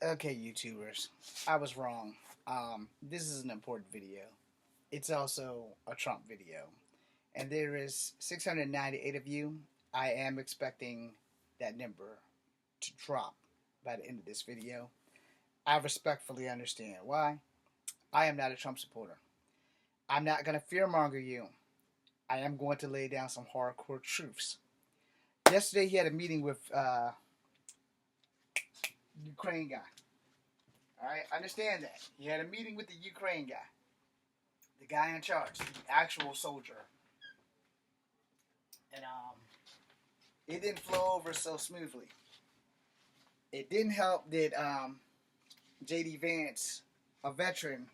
Okay, YouTubers, I was wrong. This is an important video. It's also a Trump video, and there is 698 of you. I am expecting that number to drop by the end of this video. I respectfully understand why. I am not a Trump supporter. I'm not going to fearmonger you. I am going to lay down some hardcore truths. Yesterday, he had a meeting with Ukraine guy. All right, understand that. He had a meeting with the Ukraine guy, the guy in charge, the actual soldier. And it didn't flow over so smoothly. It didn't help that J.D. Vance, a veteran,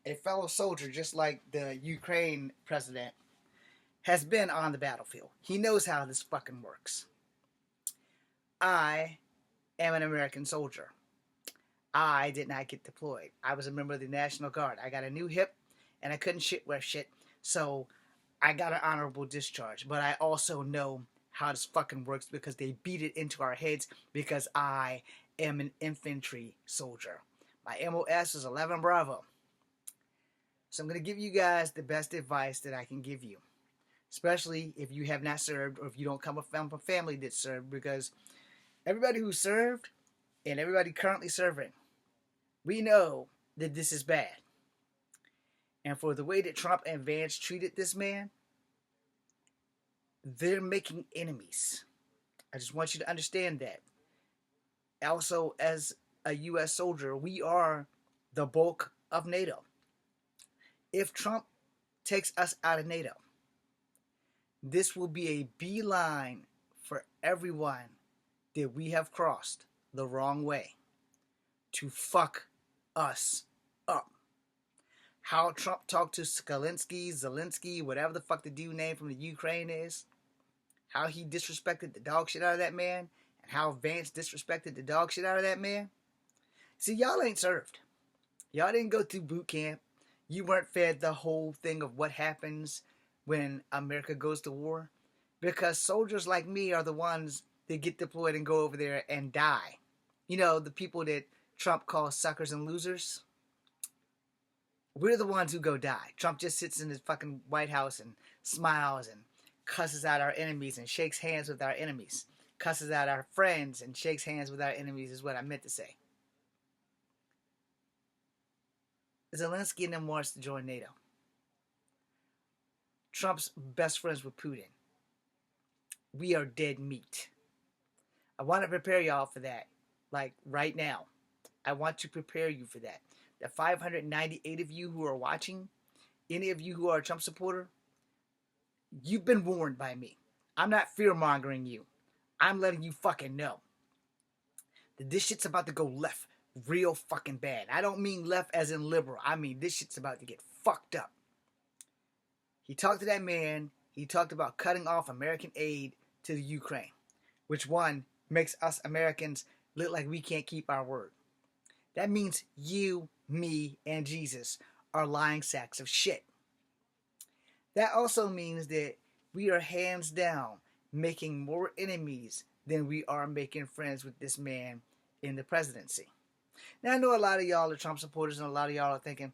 a fellow soldier, just like the Ukraine president, has been on the battlefield. He knows how this fucking works. I am an American soldier. I did not get deployed. I was a member of the National Guard. I got a new hip, and I couldn't shit wear shit, so I got an honorable discharge. But I also know how this fucking works because they beat it into our heads because I am an infantry soldier. My MOS is 11 Bravo. So I'm going to give you guys the best advice that I can give you, especially if you have not served or if you don't come from a family that served, because everybody who served and everybody currently serving, we know that this is bad. And for the way that Trump and Vance treated this man, they're making enemies. I just want you to understand that. Also, as a U.S. soldier, we are the bulk of NATO. If Trump takes us out of NATO, this will be a beeline for everyone that we have crossed the wrong way to fuck us up. How Trump talked to Zelensky, whatever the fuck the dude name from the Ukraine is, how he disrespected the dog shit out of that man, and how Vance disrespected the dog shit out of that man. See, y'all ain't served. Y'all didn't go through boot camp. You weren't fed the whole thing of what happens when America goes to war. Because soldiers like me are the ones that get deployed and go over there and die. You know, the people that Trump calls suckers and losers. We're the ones who go die. Trump just sits in his fucking White House and smiles and cusses out our enemies and shakes hands with our enemies. Cusses out our friends and shakes hands with our enemies is what I meant to say. Zelensky and them wants to join NATO. Trump's best friends with Putin. We are dead meat. I want to prepare y'all for that. Like right now. I want to prepare you for that. The 598 of you who are watching, any of you who are a Trump supporter, you've been warned by me. I'm not fear-mongering you. I'm letting you fucking know that this shit's about to go left real fucking bad. I don't mean left as in liberal. I mean this shit's about to get fucked up. He talked to that man. He talked about cutting off American aid to the Ukraine, which one makes us Americans look like we can't keep our word. That means you, me, and Jesus are lying sacks of shit. That also means that we are hands down making more enemies than we are making friends with this man in the presidency. Now, I know a lot of y'all are Trump supporters and a lot of y'all are thinking,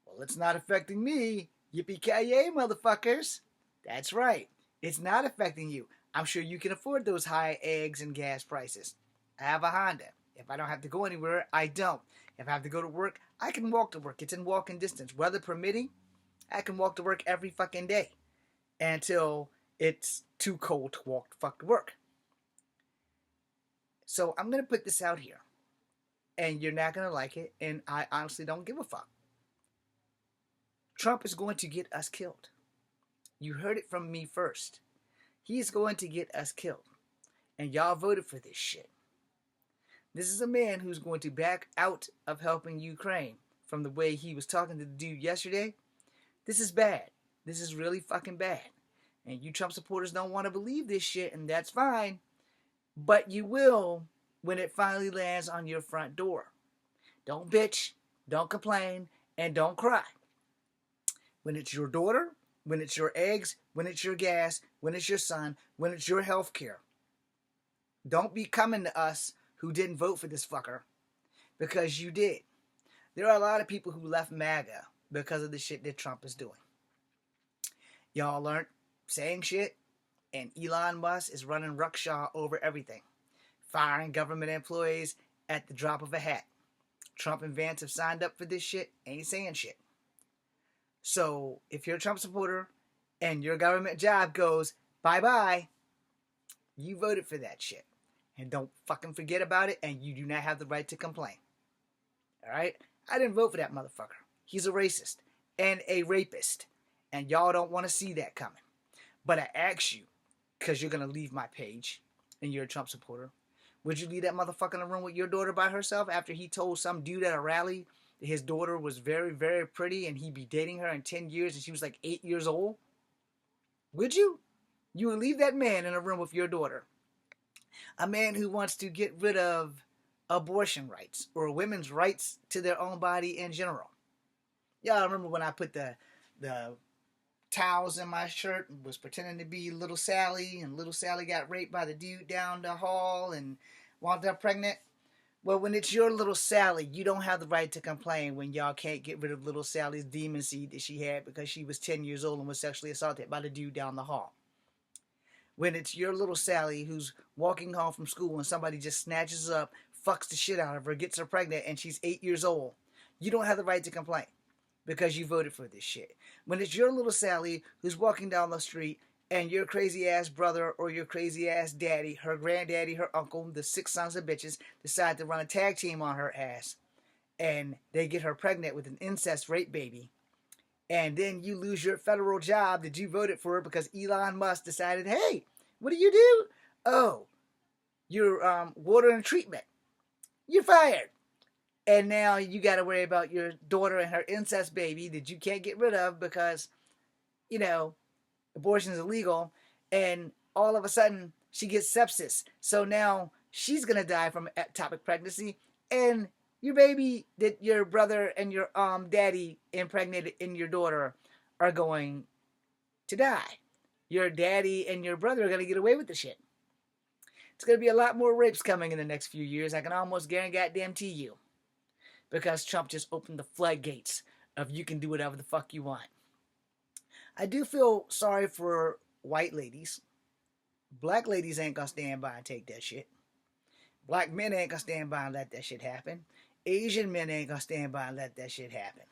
well, it's not affecting me. Yippee-ki-yay, motherfuckers. That's right. It's not affecting you. I'm sure you can afford those high eggs and gas prices. I have a Honda. If I don't have to go anywhere, I don't. If I have to go to work, I can walk to work. It's in walking distance. Weather permitting, I can walk to work every fucking day until it's too cold to walk the fuck to work. So I'm going to put this out here. And you're not going to like it. And I honestly don't give a fuck. Trump is going to get us killed. You heard it from me first. He's going to get us killed. And y'all voted for this shit. This is a man who's going to back out of helping Ukraine from the way he was talking to the dude yesterday. This is bad. This is really fucking bad. And you Trump supporters don't want to believe this shit, and that's fine. But you will when it finally lands on your front door. Don't bitch, don't complain, and don't cry. When it's your daughter, when it's your eggs, when it's your gas, when it's your son, when it's your health care. Don't be coming to us who didn't vote for this fucker because you did. There are a lot of people who left MAGA because of the shit that Trump is doing. Y'all aren't saying shit, and Elon Musk is running rucksaw over everything, firing government employees at the drop of a hat. Trump and Vance have signed up for this shit, ain't saying shit. So if you're a Trump supporter and your government job goes bye-bye, you voted for that shit. And don't fucking forget about it, and you do not have the right to complain. Alright? I didn't vote for that motherfucker. He's a racist and a rapist. And y'all don't want to see that coming. But I ask you, because you're going to leave my page and you're a Trump supporter, would you leave that motherfucker in the room with your daughter by herself after he told some dude at a rally that his daughter was very, very pretty and he'd be dating her in 10 years and she was like 8 years old? Would you? You would leave that man in a room with your daughter. A man who wants to get rid of abortion rights or women's rights to their own body in general. Y'all remember when I put the towels in my shirt and was pretending to be little Sally, and little Sally got raped by the dude down the hall and wound up pregnant? Well, when it's your little Sally, you don't have the right to complain when y'all can't get rid of little Sally's demon seed that she had because she was 10 years old and was sexually assaulted by the dude down the hall. When it's your little Sally who's walking home from school and somebody just snatches her up, fucks the shit out of her, gets her pregnant, and she's 8 years old, you don't have the right to complain because you voted for this shit. When it's your little Sally who's walking down the street and your crazy ass brother or your crazy ass daddy, her granddaddy, her uncle, the 6 sons of bitches, decide to run a tag team on her ass and they get her pregnant with an incest rape baby, and then you lose your federal job that you voted for because Elon Musk decided, hey, what do you do? Oh, you're water and treatment. You're fired. And now you got to worry about your daughter and her incest baby that you can't get rid of because, you know, abortion is illegal. And all of a sudden, she gets sepsis. So now she's going to die from ectopic pregnancy. And your baby that your brother and your daddy impregnated in your daughter are going to die. Your daddy and your brother are going to get away with the shit. It's going to be a lot more rapes coming in the next few years. I can almost guarantee you. Because Trump just opened the floodgates of you can do whatever the fuck you want. I do feel sorry for white ladies. Black ladies ain't gonna stand by and take that shit. Black men ain't gonna stand by and let that shit happen. Asian men ain't gonna stand by and let that shit happen.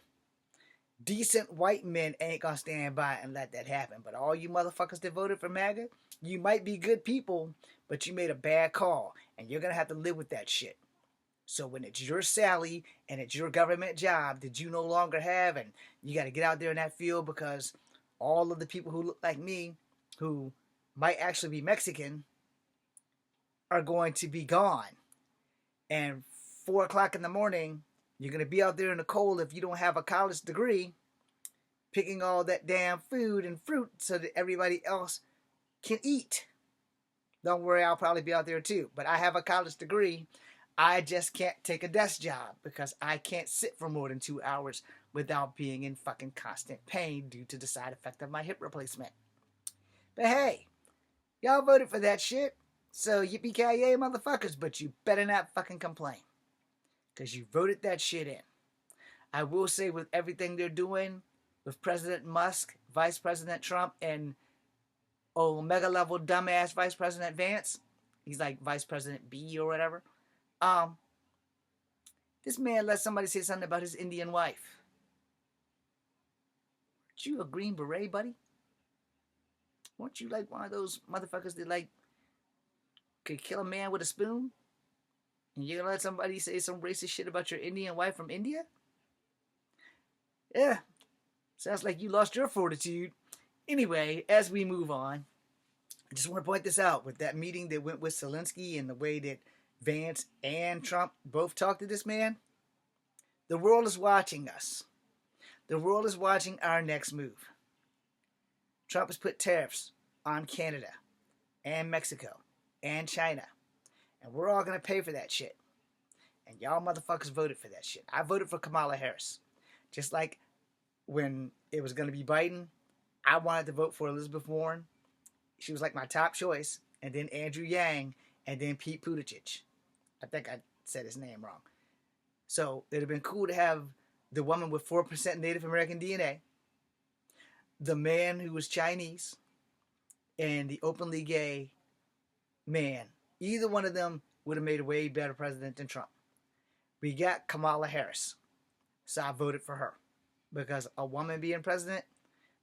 Decent white men ain't gonna stand by and let that happen. But all you motherfuckers that voted for MAGA, you might be good people, but you made a bad call. And you're gonna have to live with that shit. So when it's your Sally and it's your government job that you no longer have, and you got to get out there in that field because all of the people who look like me, who might actually be Mexican, are going to be gone. And 4 o'clock in the morning, you're going to be out there in the cold if you don't have a college degree, picking all that damn food and fruit so that everybody else can eat. Don't worry, I'll probably be out there too. But I have a college degree. I just can't take a desk job because I can't sit for more than 2 hours without being in fucking constant pain due to the side effect of my hip replacement. But hey, y'all voted for that shit, so yippee-ki-yay, motherfuckers, but you better not fucking complain because you voted that shit in. I will say with everything they're doing with President Musk, Vice President Trump, and mega level dumbass Vice President Vance, he's like Vice President B or whatever. This man let somebody say something about his Indian wife. Aren't you a Green Beret, buddy? Weren't you like one of those motherfuckers that like could kill a man with a spoon? And you're gonna let somebody say some racist shit about your Indian wife from India? Yeah, sounds like you lost your fortitude. Anyway, as we move on, I just want to point this out with that meeting that went with Zelensky and the way that Vance and Trump both talked to this man. The world is watching us. The world is watching our next move. Trump has put tariffs on Canada and Mexico and China. And we're all going to pay for that shit. And y'all motherfuckers voted for that shit. I voted for Kamala Harris. Just like when it was going to be Biden, I wanted to vote for Elizabeth Warren. She was like my top choice. And then Andrew Yang. And then Pete Buttigieg. I think I said his name wrong. So it'd have been cool to have the woman with 4% Native American DNA, the man who was Chinese, and the openly gay man. Either one of them would have made a way better president than Trump. We got Kamala Harris, so I voted for her because a woman being president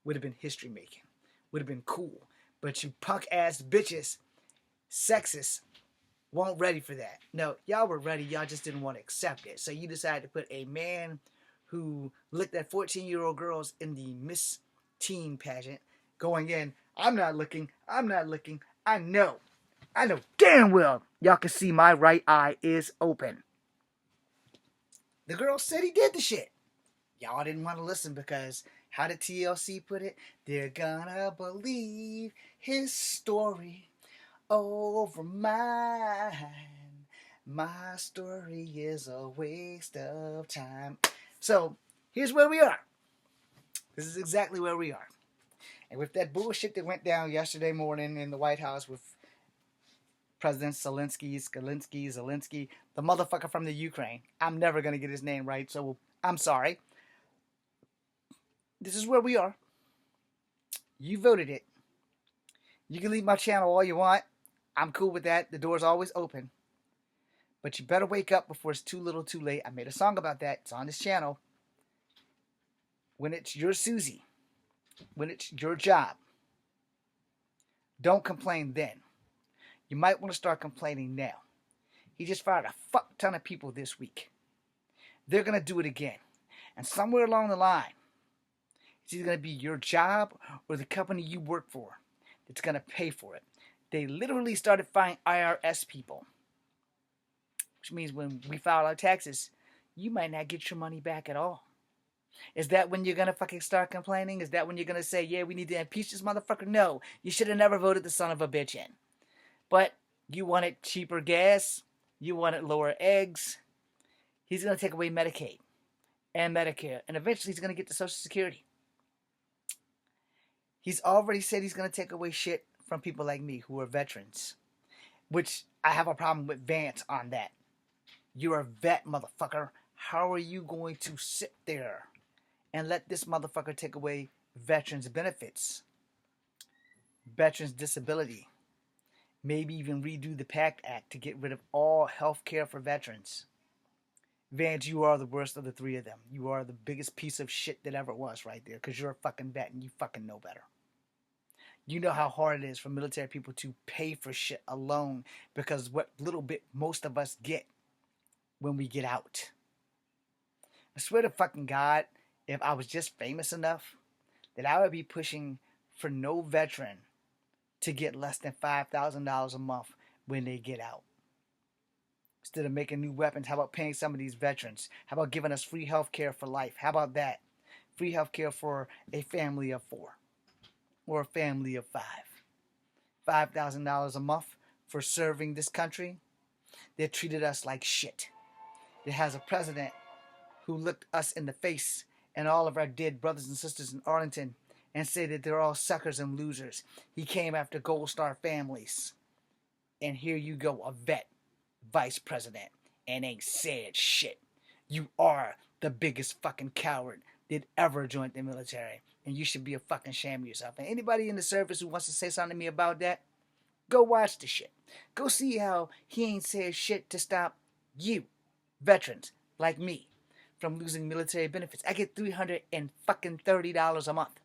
would have been history making, would have been cool. But you punk ass bitches, sexist, weren't ready for that. No, y'all were ready. Y'all just didn't want to accept it. So you decided to put a man who looked at 14-year-old girls in the Miss Teen pageant going in, I'm not looking. I know damn well y'all can see my right eye is open. The girl said he did the shit. Y'all didn't want to listen because, how did TLC put it? They're gonna believe his story over mine. My story is a waste of time. So, here's where we are. This is exactly where we are. And with that bullshit that went down yesterday morning in the White House with President Zelensky, the motherfucker from the Ukraine. I'm never going to get his name right, so I'm sorry. This is where we are. You voted it. You can leave my channel all you want. I'm cool with that. The door's always open. But you better wake up before it's too little too late. I made a song about that. It's on this channel. When it's your Susie, when it's your job, don't complain then. You might want to start complaining now. He just fired a fuck ton of people this week. They're going to do it again. And somewhere along the line, it's either going to be your job or the company you work for that's going to pay for it. They literally started firing IRS people. Which means when we file our taxes, you might not get your money back at all. Is that when you're going to fucking start complaining? Is that when you're going to say, yeah, we need to impeach this motherfucker? No, you should have never voted the son of a bitch in. But you wanted cheaper gas. You wanted lower eggs. He's going to take away Medicaid and Medicare. And eventually he's going to get to Social Security. He's already said he's going to take away shit from people like me who are veterans. Which I have a problem with Vance on that. You're a vet, motherfucker. How are you going to sit there and let this motherfucker take away veterans' benefits? Veterans' disability. Maybe even redo the PACT Act to get rid of all health care for veterans. Vance, you are the worst of the three of them. You are the biggest piece of shit that ever was right there because you're a fucking vet and you fucking know better. You know how hard it is for military people to pay for shit alone because what little bit most of us get when we get out. I swear to fucking God, if I was just famous enough, that I would be pushing for no veteran to get less than $5,000 a month when they get out. Instead of making new weapons, how about paying some of these veterans? How about giving us free health care for life? How about that? Free health care for a family of 4 or a family of 5. $5,000 a month for serving this country. They treated us like shit. It has a president who looked us in the face and all of our dead brothers and sisters in Arlington and said that they're all suckers and losers. He came after Gold Star families. And here you go, a vet vice president, and ain't said shit. You are the biggest fucking coward that ever joined the military. And you should be a fucking shame of yourself. And anybody in the service who wants to say something to me about that, go watch the shit. Go see how he ain't said shit to stop you, veterans like me, from losing military benefits. I get $330 a month.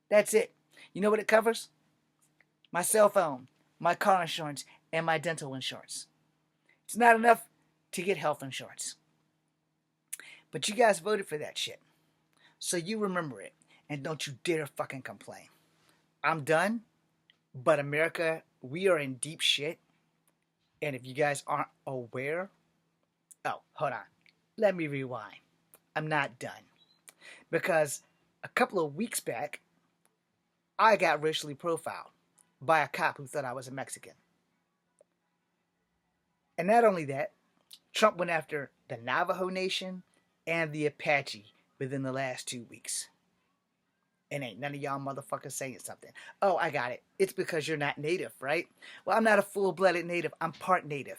That's it. You know what it covers? My cell phone, my car insurance, and my dental insurance. It's not enough to get health insurance. But you guys voted for that shit. So you remember it. And don't you dare fucking complain. I'm done. But America, we are in deep shit. And if you guys aren't aware... Oh, hold on. Let me rewind. I'm not done. Because a couple of weeks back, I got racially profiled by a cop who thought I was a Mexican. And not only that, Trump went after the Navajo Nation and the Apache within the last 2 weeks. And ain't none of y'all motherfuckers saying something. Oh, I got it. It's because you're not native, right? Well, I'm not a full-blooded native. I'm part native.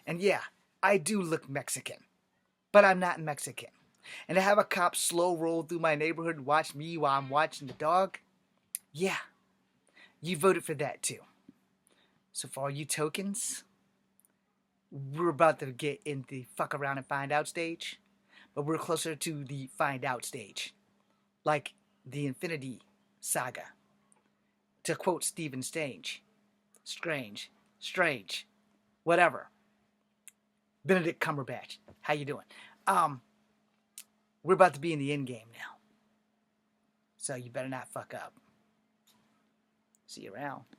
And yeah, I do look Mexican. but I'm not Mexican. And to have a cop slow roll through my neighborhood and watch me while I'm watching the dog, yeah, you voted for that too. So for all you tokens, we're about to get in the fuck around and find out stage, but we're closer to the find out stage, like the Infinity Saga. To quote Stephen Strange, whatever. Benedict Cumberbatch, how you doing? We're about to be in the end game now, so you better not fuck up. See you around.